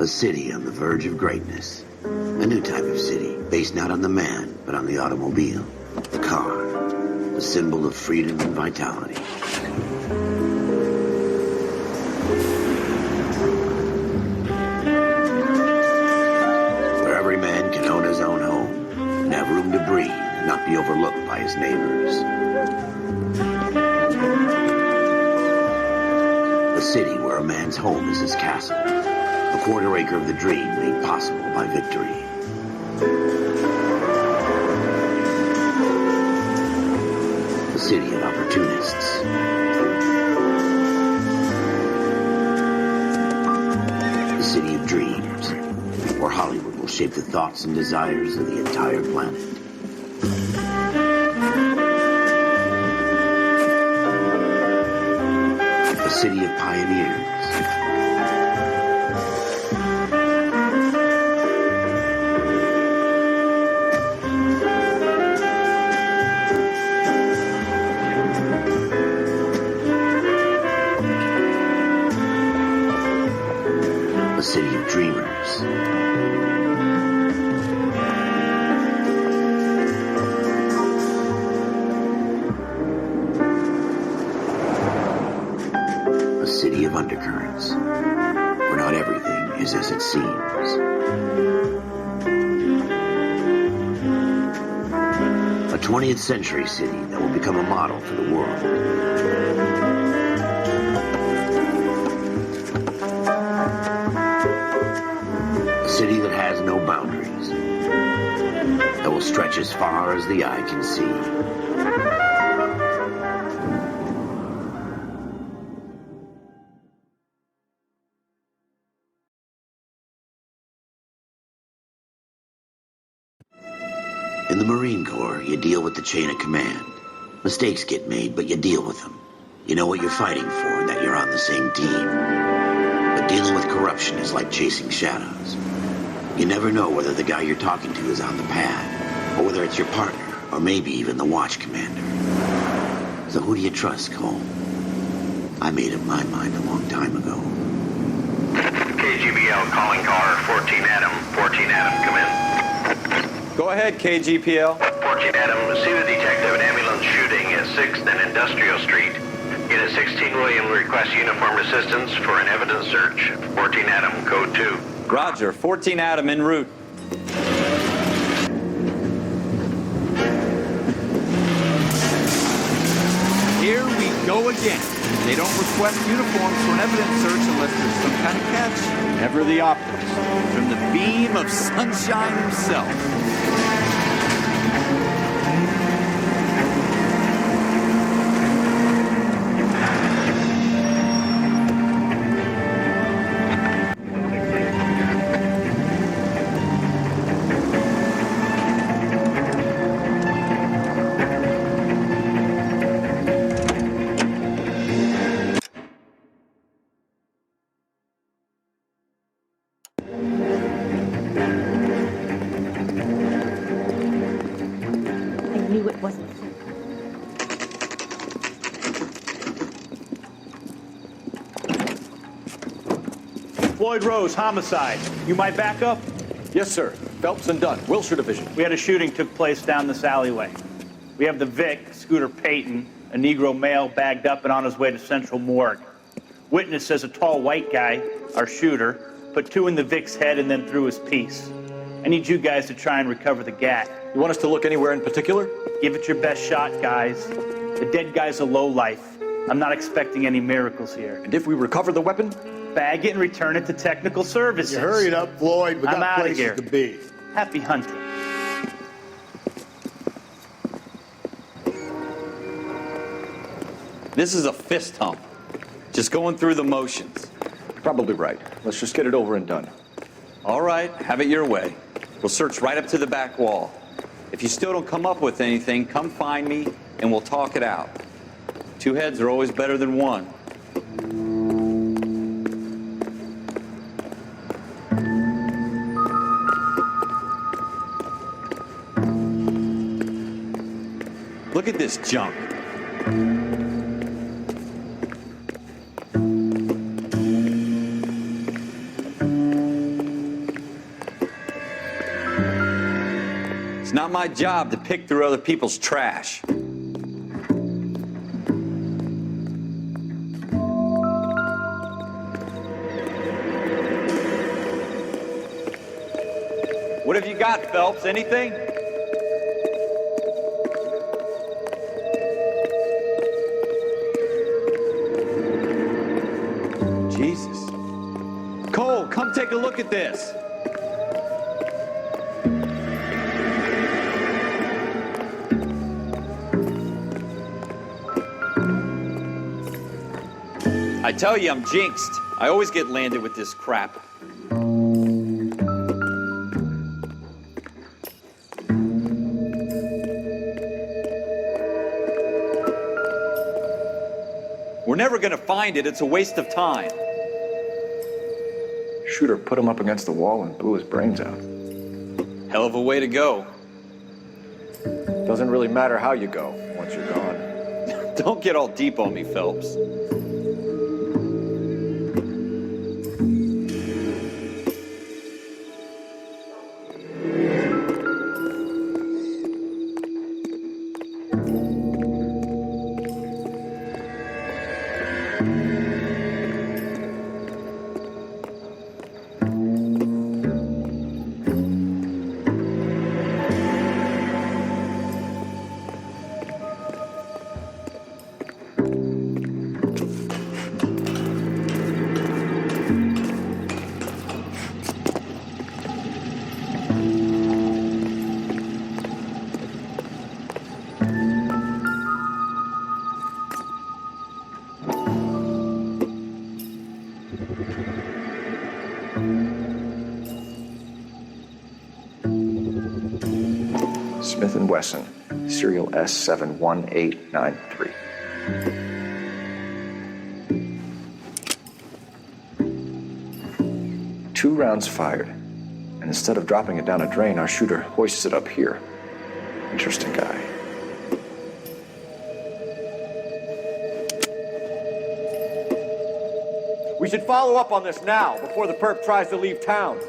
city on the verge of greatness. A new type of city, based not on the man, but on the automobile. The car. The symbol of freedom and vitality. Where every man can own his own home, and have room to breathe, and not be overlooked by his neighbors. A city where a man's home is his castle. A quarter acre of the dream made possible by victory. The city of opportunists. The city of dreams, where Hollywood will shape the thoughts and desires of the entire planet. The city of pioneers. The city of dreamers. A city of undercurrents, where not everything is as it seems. A 20th century city that will become a model for the world. A city that has no boundaries, that will stretch as far as the eye can see. In the Marine Corps, you deal with the chain of command. Mistakes get made, but you deal with them. You know what you're fighting for and that you're on the same team. But dealing with corruption is like chasing shadows. You never know whether the guy you're talking to is on the pad, or whether it's your partner, or maybe even the watch commander. So who do you trust, Cole? I made up my mind a long time ago. KGBL calling car 14 Adam. 14 Adam, come in. Go ahead, KGPL. 14 Adam, see the detective and ambulance shooting at 6th and Industrial Street. Unit 16 William requests uniformed assistance for an evidence search. 14 Adam, code 2. Roger, 14 Adam en route. Here we go again. They don't request uniforms for an evidence search unless there's some kind of catch. Never the optimist. From the beam of sunshine himself. Floyd Rose, homicide. You my backup? Yes, sir. Phelps and Dunn, Wilshire Division. We had a shooting took place down this alleyway. We have the Vic, Scooter Payton, a Negro male bagged up and on his way to Central Morgue. Witness says a tall white guy, our shooter, put 2 in the Vic's head and then threw his piece. I need you guys to try and recover the gat. You want us to look anywhere in particular? Give it your best shot, guys. The dead guy's a lowlife. I'm not expecting any miracles here. And if we recover the weapon? Bag it and return it to technical services. You hurry it up, Floyd. We I'm got outta places here. to be. Happy hunting. This is a fist hump. Just going through the motions. Probably right. Let's just get it over and done. All right, have it your way. We'll search right up to the back wall. If you still don't come up with anything, come find me and we'll talk it out. 2 heads are always better than 1. Look at this junk. my job to pick through other people's trash. What have you got, Phelps? Anything? Jesus. Cole, come take a look at this. I tell you, I'm jinxed. I always get landed with this crap. We're never gonna find it. It's a waste of time. Shooter put him up against the wall and blew his brains out. Hell of a way to go. Doesn't really matter how you go once you're gone. Don't get all deep on me, Phelps. Smith & Wesson, serial S71893. Two rounds fired, and instead of dropping it down a drain, our shooter hoists it up here. Interesting guy. We should follow up on this now, before the perp tries to leave town.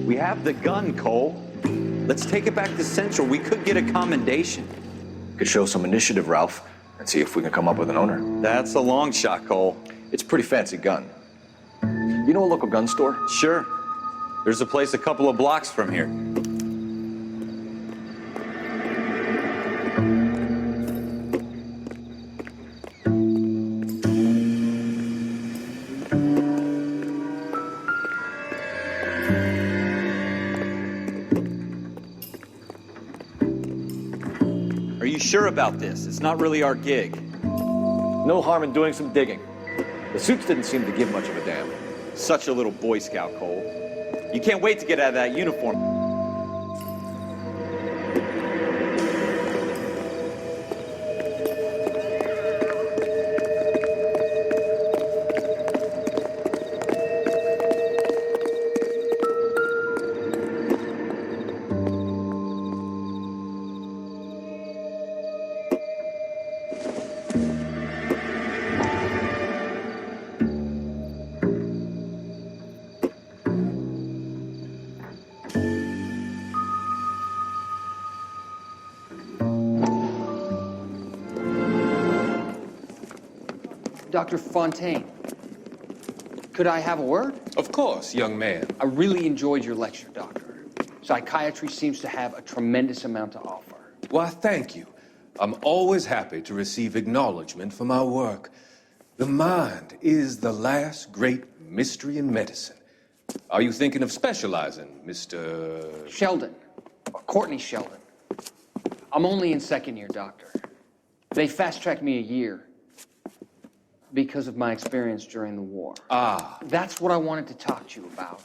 We have the gun, Cole. Let's take it back to Central. We could get a commendation. Could show some initiative, Ralph, and see if we can come up with an owner. That's a long shot, Cole. It's a pretty fancy gun. You know a local gun store? Sure. There's a place a couple of blocks from here. Are you sure about this? It's not really our gig. No harm in doing some digging. The suits didn't seem to give much of a damn. Such a little Boy Scout, Cole. You can't wait to get out of that uniform. Dr. Fontaine, could I have a word? Of course, young man. I really enjoyed your lecture, Doctor. Psychiatry seems to have a tremendous amount to offer. Why, thank you. I'm always happy to receive acknowledgement for my work. The mind is the last great mystery in medicine. Are you thinking of specializing, Mr. Sheldon, or Courtney Sheldon. I'm only in second year, Doctor. They fast-tracked me a year because of my experience during the war. Ah. That's what I wanted to talk to you about.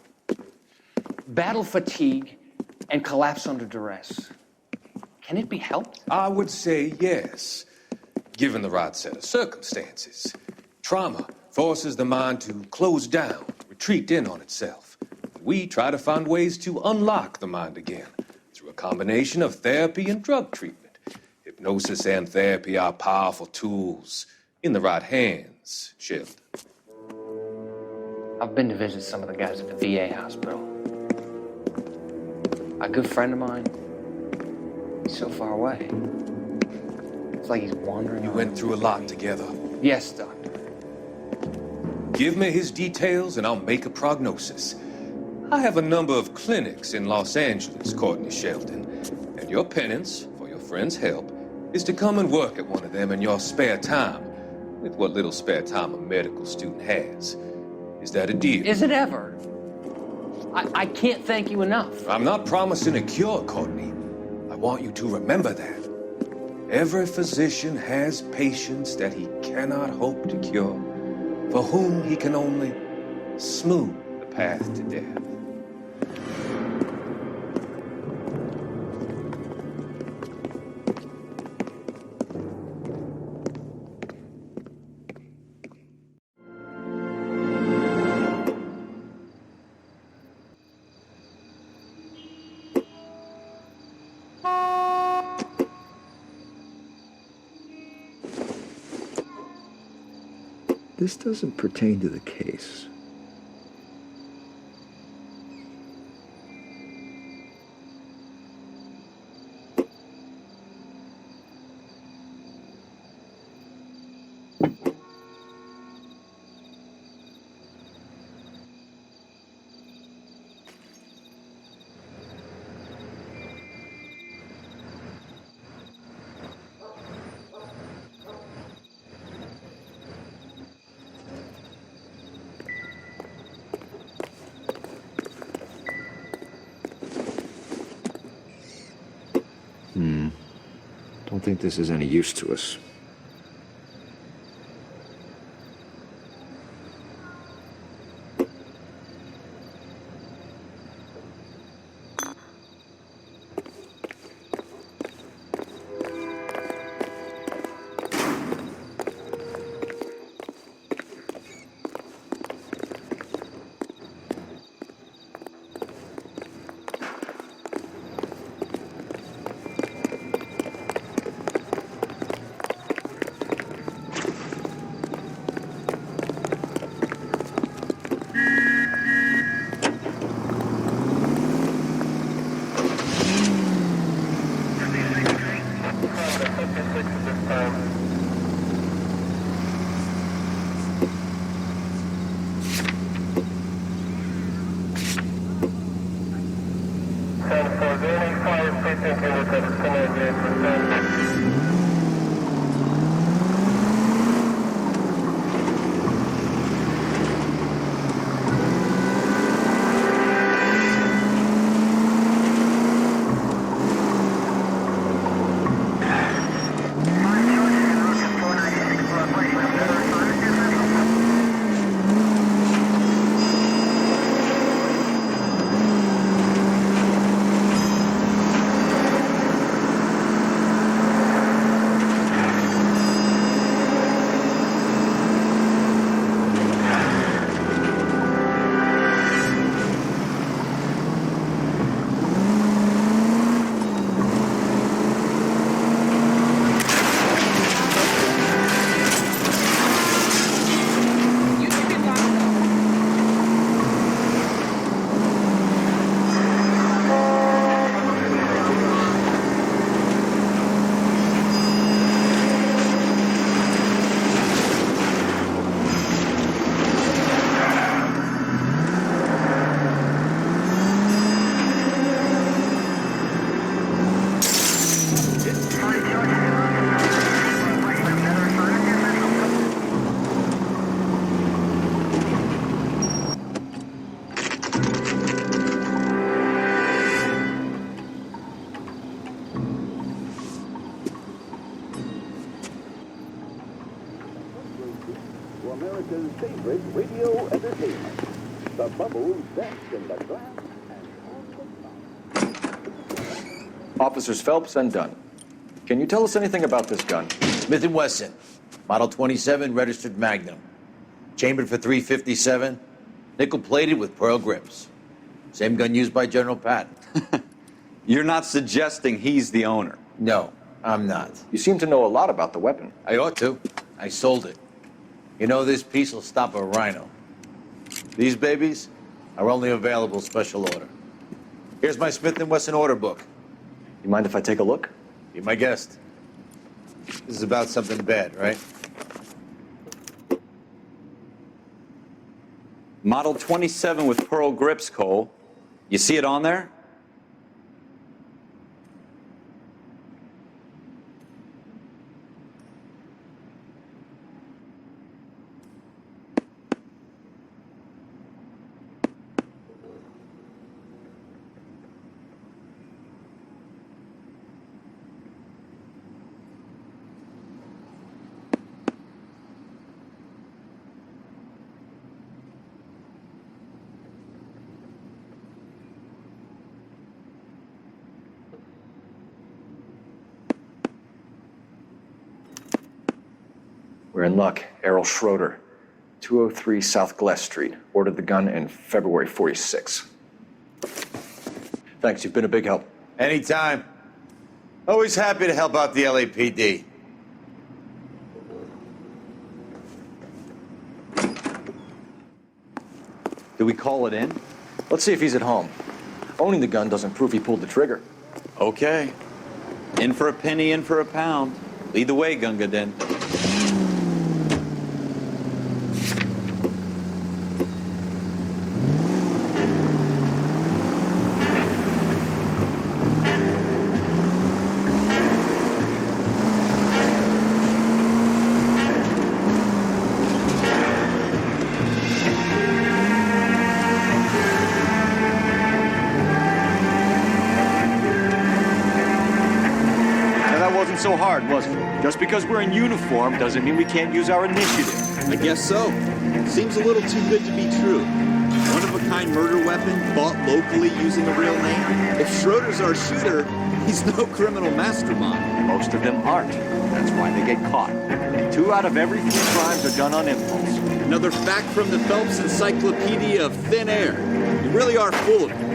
Battle fatigue and collapse under duress. Can it be helped? I would say yes, given the right set of circumstances. Trauma forces the mind to close down, retreat in on itself. We try to find ways to unlock the mind again through a combination of therapy and drug treatment. Hypnosis and therapy are powerful tools in the right hands, Sheldon. I've been to visit some of the guys at the VA hospital. A good friend of mine, he's so far away. It's like he's wandering You around. went through a lot together. Yes, Doctor. Give me his details and I'll make a prognosis. I have a number of clinics in Los Angeles, Courtney Sheldon, and your penance, for your friend's help, is to come and work at one of them in your spare time, with what little spare time a medical student has. Is that a deal? Is it ever? I can't thank you enough. I'm not promising a cure, Courtney. I want you to remember that. Every physician has patients that he cannot hope to cure, for whom he can only smooth the path to death. This doesn't pertain to the case. Don't think this is any use to us. America's favorite radio entertainment. The bubbles vest in the glass and on the top. Officers Phelps and Dunn. Can you tell us anything about this gun? Smith & Wesson, Model 27, registered Magnum. Chambered for .357, nickel-plated with pearl grips. Same gun used by General Patton. You're not suggesting he's the owner? No, I'm not. You seem to know a lot about the weapon. I ought to. I sold it. You know, this piece will stop a rhino. These babies are only available special order. Here's my Smith & Wesson order book. You mind if I take a look? Be my guest. This is about something bad, right? Model 27 with pearl grips, Cole. You see it on there? We're in luck. Errol Schroeder, 203 South Glass Street. Ordered the gun in February '46. Thanks, you've been a big help. Anytime. Always happy to help out the LAPD. Do we call it in? Let's see if he's at home. Owning the gun doesn't prove he pulled the trigger. Okay. In for a penny, in for a pound. Lead the way, Gunga Din. So hard, wasn't it? Just because we're in uniform doesn't mean we can't use our initiative. I guess so. Seems a little too good to be true. One-of-a-kind murder weapon bought locally using a real name. If Schroeder's our shooter, he's no criminal mastermind. Most of them aren't. That's why they get caught. 2 out of every 3 crimes are done on impulse. Another fact from the Phelps Encyclopedia of Thin Air. You really are full of it.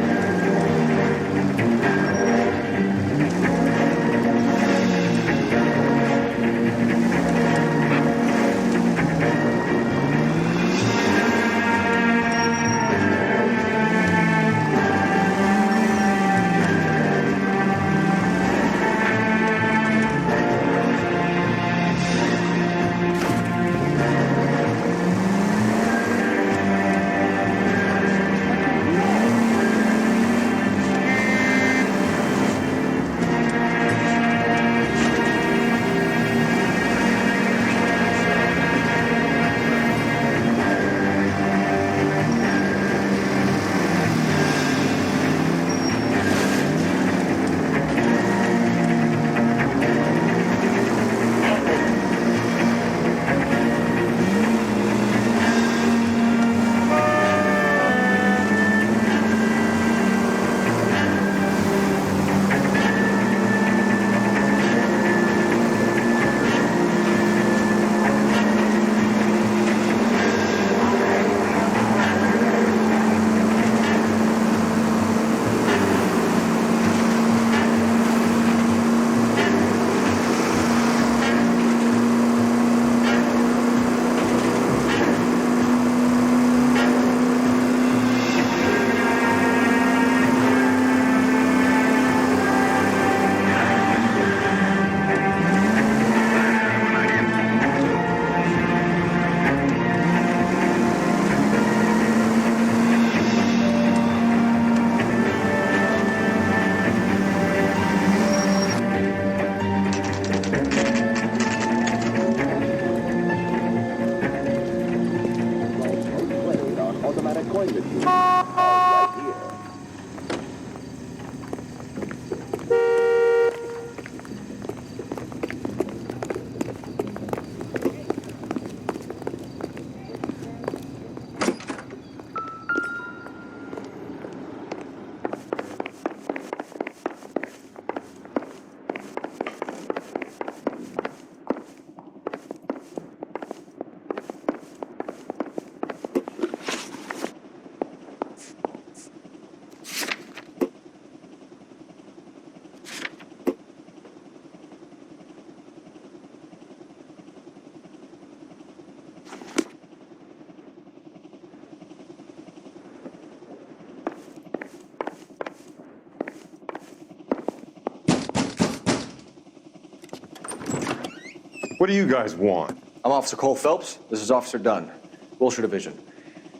What do you guys want? I'm Officer Cole Phelps. This is Officer Dunn, Wilshire Division.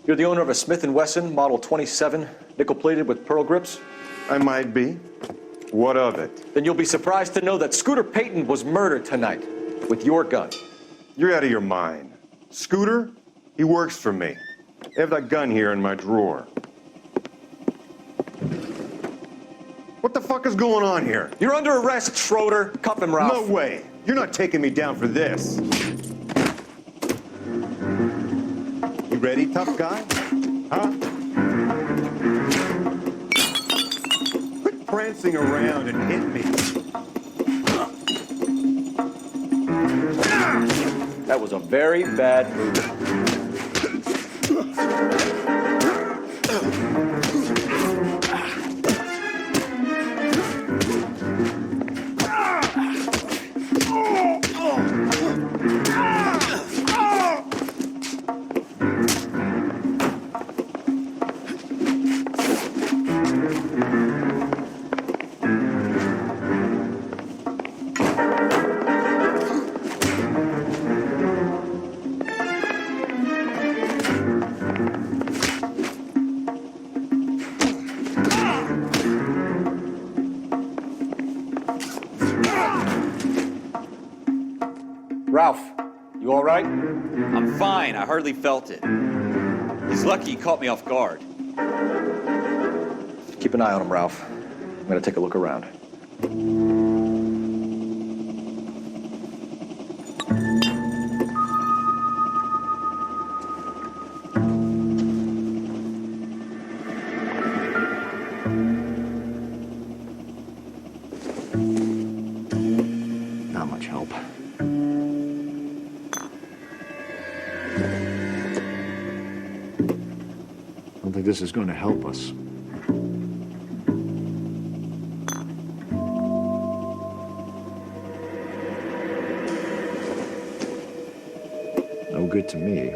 You're the owner of a Smith & Wesson Model 27, nickel-plated with pearl grips? I might be. What of it? Then you'll be surprised to know that Scooter Payton was murdered tonight with your gun. You're out of your mind. Scooter? He works for me. I have that gun here in my drawer. What the fuck is going on here? You're under arrest, Schroeder. Cuff him, Ralph. No way. You're not taking me down for this. You ready, tough guy? Huh? Quit prancing around and hit me. That was a very bad move. Ralph, you all right? I'm fine. I hardly felt it. He's lucky he caught me off guard. Keep an eye on him, Ralph. I'm gonna take a look around. Not much help. I don't think this is going to help us. No good to me.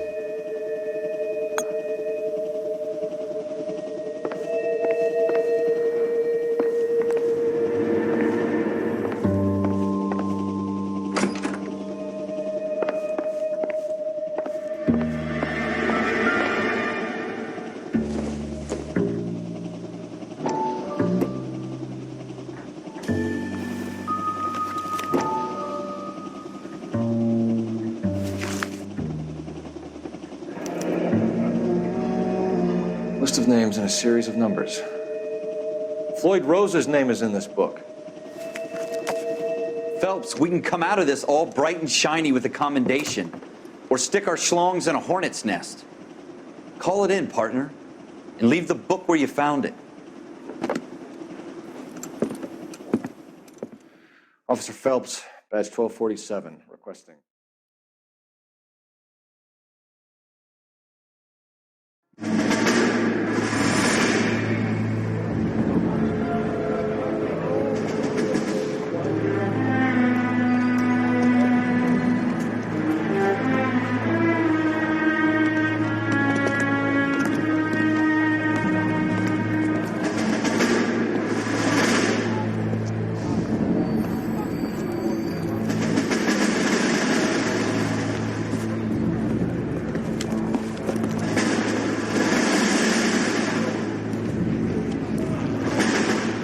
List of names and a series of numbers. Floyd Rose's name is in this book. Phelps, we can come out of this all bright and shiny with a commendation, or stick our schlongs in a hornet's nest. Call it in, partner, and leave the book where you found it. Officer Phelps, badge 1247, requesting.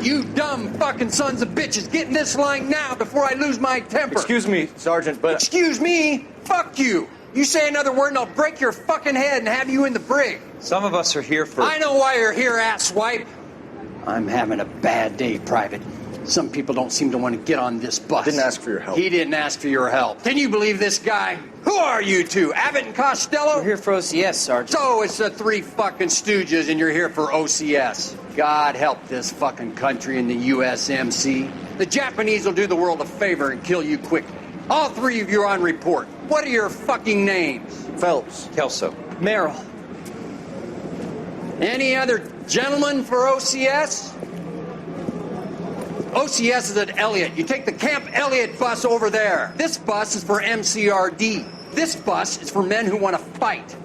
You dumb fucking sons of bitches, get in this line now before I lose my temper. Excuse me, Sergeant, but... Excuse me? Fuck you. You say another word and I'll break your fucking head and have you in the brig. Some of us are here for... I know why you're here, asswipe. I'm having a bad day, Private. Some people don't seem to want to get on this bus. Didn't ask for your help. He didn't ask for your help. Can you believe this guy? Who are you two? Abbott and Costello? We're here for OCS, Sergeant. So it's the three fucking stooges and you're here for OCS. God help this fucking country and the USMC. The Japanese will do the world a favor and kill you quickly. All three of you are on report. What are your fucking names? Phelps. Kelso. Merrill. Any other gentlemen for OCS? OCS is at Elliott. You take the Camp Elliott bus over there. This bus is for MCRD. This bus is for men who want to fight.